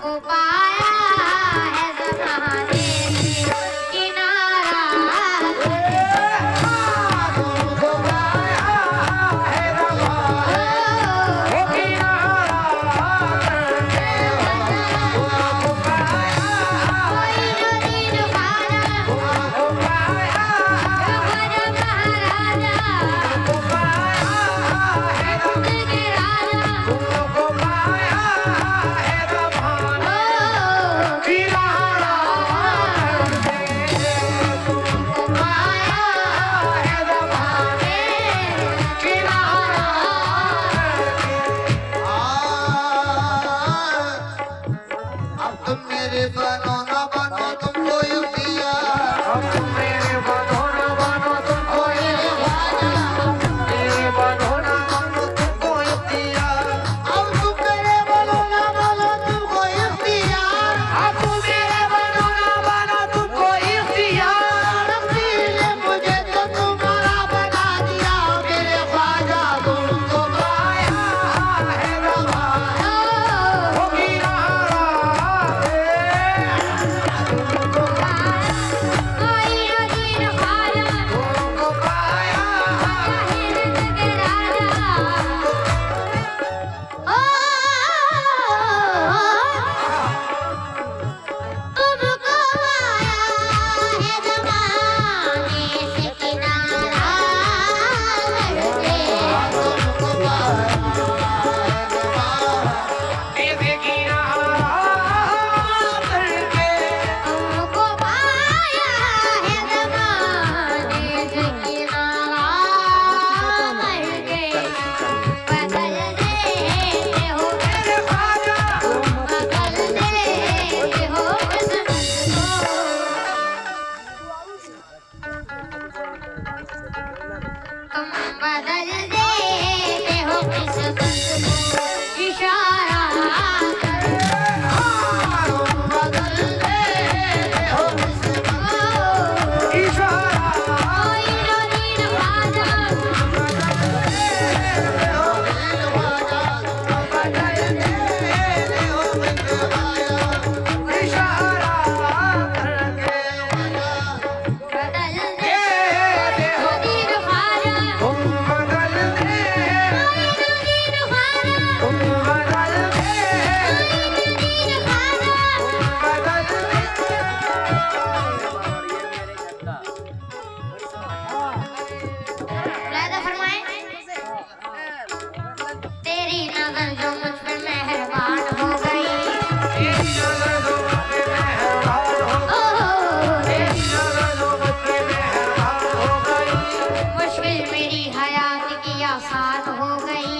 को पाया है ज़माने किनारा तुमको पाया है ज़माने तुमको पाया कोई नदी दुखाना तुमको पाया हमारा महाराजा तुमको पाया है के राजा तुमको पाया मेरे बनो ना बनो तुमको यूं दिया अब तुम मेरे बनो ना बनो तुमको ये मेरे बनो ना बनो तुमको यूं दिया अब तुम मेरे बनो ना बनो तुमको यूं दिया अब तुम मेरे बनो ना बनो तुमको यूं दिया ने मुझे तो तुम्हारा बना दिया मेरे ख्वाजा तुमको पाया है ज़माना हो गिरा कोई नदी दुखाना तुमको पाया हिरन के राजा तुमको आया है ज़माने से किनारा लड़के तुमको पाया इसे किनारा लड़के तुमको पाया है ज़माने से किनारा लड़के बदल देते हो मेरे ख्वाजा तुम बदल देते हो तुम बदल देते हो किस्मत को इशारा कर बदल देते हो इशारा कोई नदी दुखाना इशारा करके बदल देते हो नदी दुखाना तुम बदल दे नदी दुखाना तुम बदल दे नदी दुखाना बदल दे मुलाहिदा फरमाएं तेरी नज़र जो मुझ पर मेहरबान हो गई तेरी नज़र जो मुझ पे मेहरबान हो तेरी नज़र जो मुझ पे मेहरबान हो गई मुश्किल मेरी हयात की आसान हो गई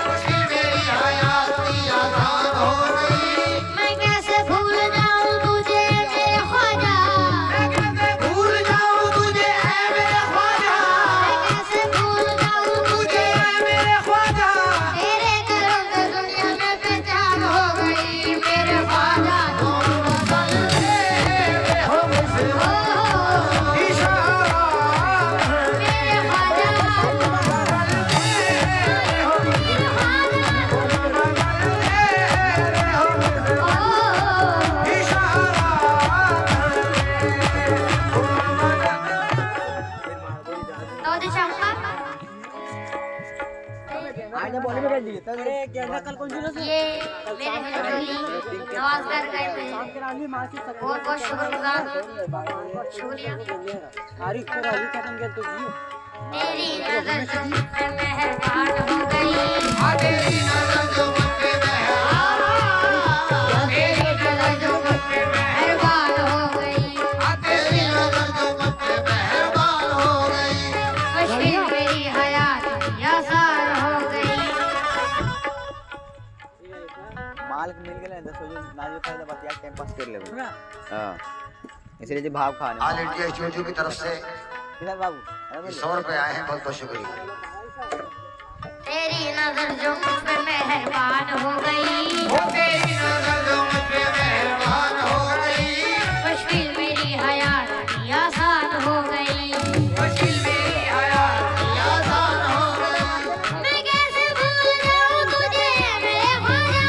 मुश्किल मेरी हयात की आसान हो गई मैं कैसे भूल जाऊं तुझे मेरे ख्वाजा मैं कैसे भूल जाऊं तुझे ऐ मेरे ख्वाजा मैं कैसे भूल जाऊं तुझे तुझे ऐ मेरे ख्वाजा तेरे करम से दुनिया में पहचान हो गई मेरे ख्वाजा कल कौन सी ना ये मेरे हजबी नवाजगढ़ गए थे बहुत बहुत शुक्रगुजार हूँ। शुक्रिया। तेरी नजर जो मुझ पे मेहरबान हो गई, तेरी नजर जो मुझ पे मेहरबान, तेरी नजर जो मुझ पे मेहरबान हो गई, तेरी नजर जो मुझ पे मेहरबान हो गई, मुश्किल मेरी हयात आसान हो गई। माल मिल गए 10 बजे ना जो फायदा बतिया टाइम पास कर ले हां इसलिए जो भाव खाने ऑल इंडिया स्टूडियो की तरफ से किधर बाबू 100 रुपए आए हैं, बहुत बहुत शुक्रिया। तेरी नजर जो मुझ पे मेहरबान हो गई, तेरी नजर जो मुझ पे मेहरबान हो गई, मुश्किल मेरी हयात आसान हो गई। मुश्किल मेरी हयात आसान हो गई। मैं कैसे भूल जाऊं तुझे मेरे ख्वाजा,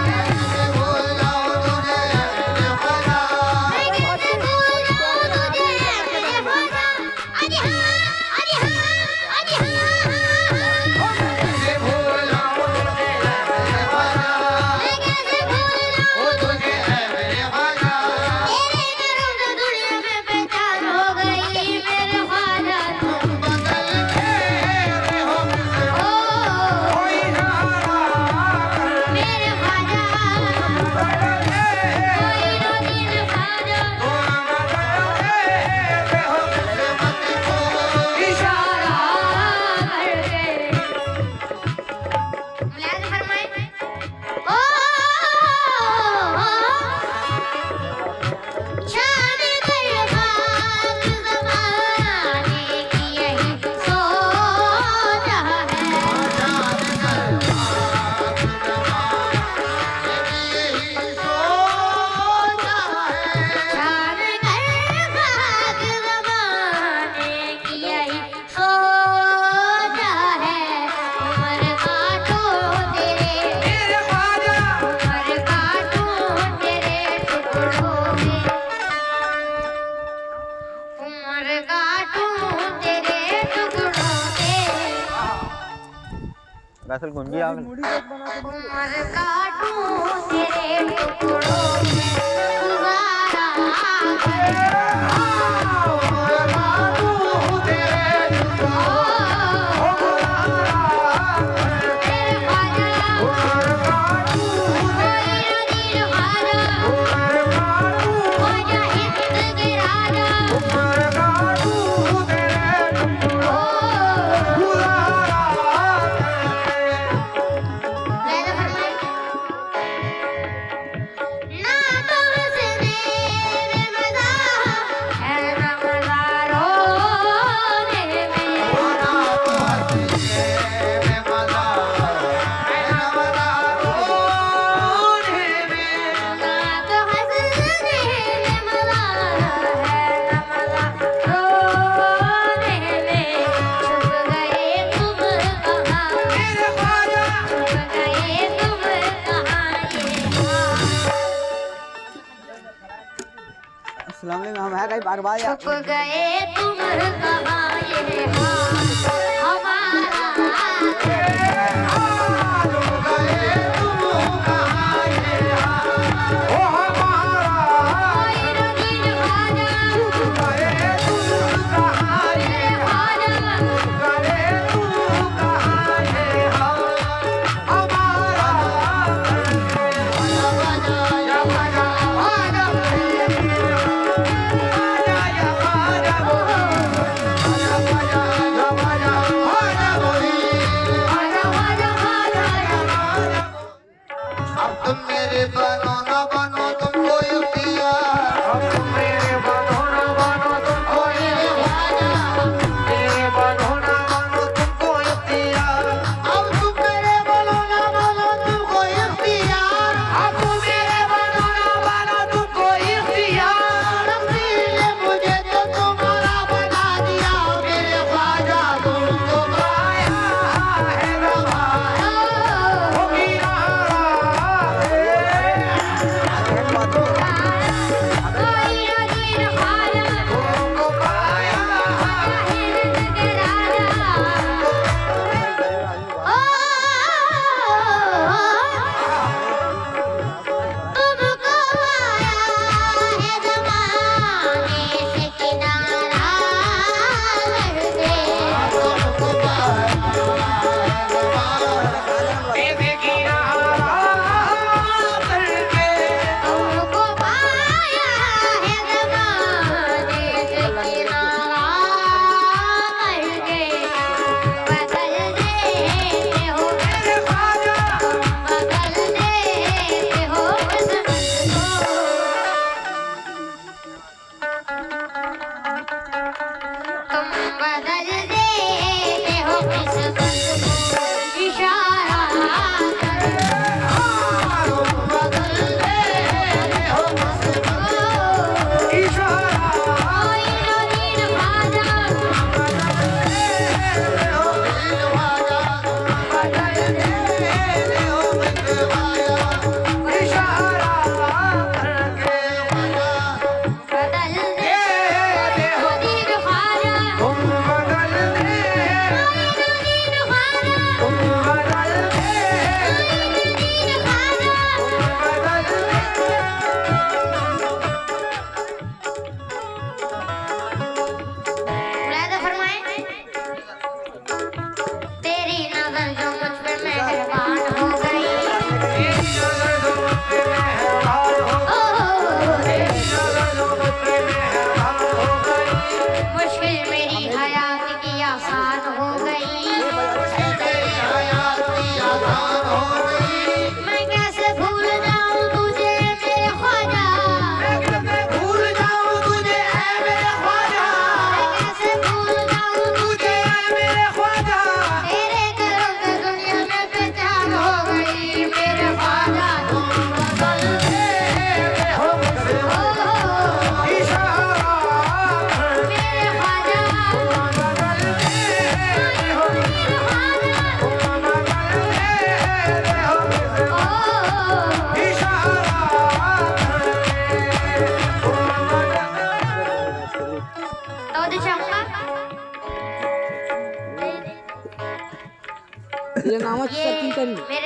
कैसे भूल जाऊं तुझे मेरे ख्वाजा, मैं कैसे भूल जाऊं तुझे मेरे ख्वाजा। अजी हाँ, अजी हाँ, अजी हाँ, कैसे भूल जाऊं तुझे मेरे ख्वाजा, मैं कैसे भूल जाऊं तुझे मेरे ख्वाजा, तेरे करूं तो दुनिया में पहचान हो गई मेरे ख्वाजा। बदल मेरे हो मुझसे ओ कोई नारा मेरे ख्वाजा, कोई रोज़ी न ख्वाजा, इशारा करके मुलायम फरमाए। ओ शान कर खाक ज़माने की यही सोच है, शान कर खाक ज़माने की यही सोच है। उम्र काटूं तेरे, उम्र काटूं तेरे टुकड़ों में, उम्र काटूं तेरे टुकड़ों में, असल गुंडी आ उम्र काटूं तेरे टुकड़ों में, गुजारा तेरे ख्वाजा, कोई रोज़ी न ख्वाजा, ख्वाजा हिंद के राजा। ओ ज़रा फरमाए। ना तो हंसने में मज़ा है, ना मज़ा रोने में, ना तो हंसने में मज़ा है, ना मज़ा रोने में। छुप गए तुम कहाँ, छुप गए तुम कहाँ ये अस्सलाम वालेकुम हम है कहीं बार बार छुप गए तुम कहाँ ये कोई रोज़ी न ख्वाजा, मेरे ख्वाजा, या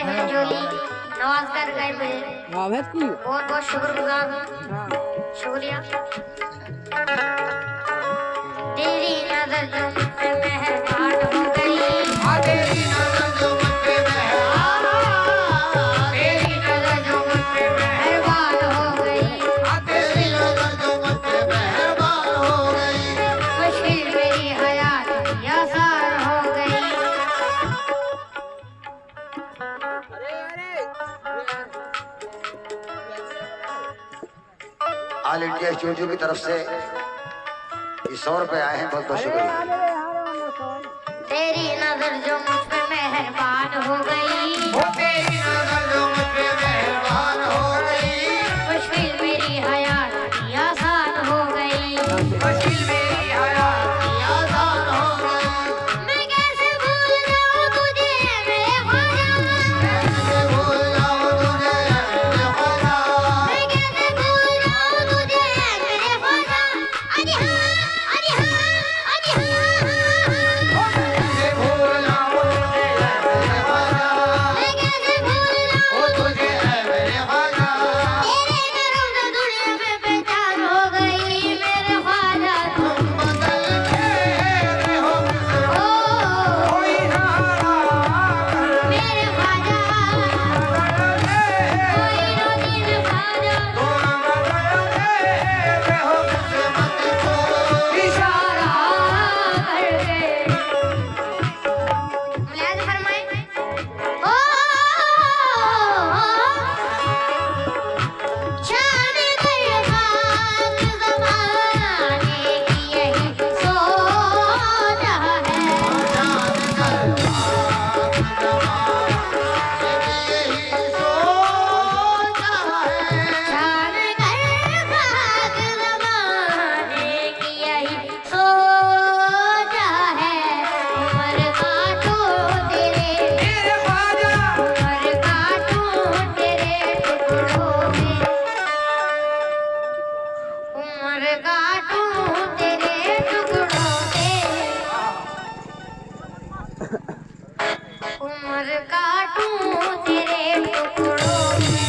है जोली नवाज कर गए मैं आवाज की बहुत बहुत शुक्रगुजार हूँ शुक्रिया तेरी नजर जो मुझ पे मेहरबान हो गई तेरी नजर जो मुझ पे मेहरबान तेरी नजर जो मुझ पे मेहरबान हो गई तेरी नजर जो मुझ पे मेहरबान हो गई मुश्किल मेरी हयात आसान हो गई ऑल इंडिया स्टूडियो की तरफ से ये 100 रुपए आए हैं, बहुत बहुत शुक्रिया। तेरी नजर जो मुझ पे मेहरबान हो गई तेरी नजर जो मुझ पे मेहरबान हो गई मुश्किल मेरी हयात आसान हो गई मुश्किल मेरी हयात आसान हो गई मैं कैसे भूल जाऊं तुझे मेरे ख्वाजा कैसे भूल जाऊं तुझे मेरे ख्वाजा मैं कैसे भूल जाऊं तुझे मेरे ख्वाजा अजी हाँ अजी हाँ अजी हाँ कैसे भूल जाऊं तुझे मेरे ख्वाजा मैं कैसे भूल जाऊं तुझे मेरे ख्वाजा तेरे करम से दुनिया में पहचान हो गई मेरे ख्वाजा तुम बदल के हो ओ कोई ना मेरे ख्वाजा कोई ना दिन ख्वाजा इशारा करके मुलायम फरमाए ओ शान कर खाक ज़माने की यही सोच है शान कर खाक ज़माने की यही सोच है उम्र काटूं तेरे उम्र काटूं तेरे टुकड़ों में उम्र काटूं तेरे टुकड़ों से उम्र काटूं तेरे टुकड़ों में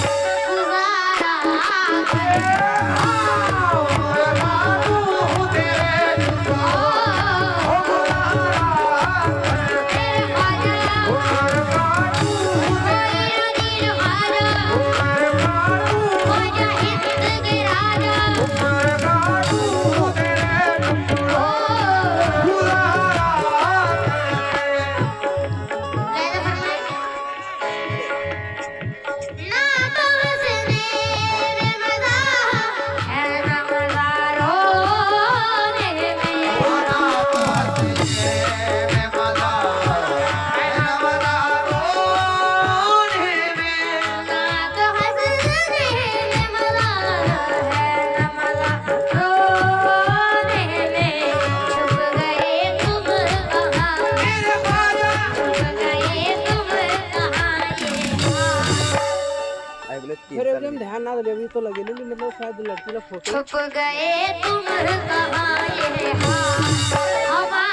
गुजारा कर तेरे ख्वाजा कोई नदीर ख्वाजा ख्वाजा हिंद के राजा ना तो हंसने में मजा है ना मजा रोने में ना तो हंसने में मजा है ना मजा रोने में छुप गए तुम कहाँ छुप गए तुम कहाँ आई बोले फिर एकदम ध्यान ना दे अभी तो लगे नहीं मतलब शायद लड़की का फोटो छुप गए तुम कहाँ ये हाल हमारा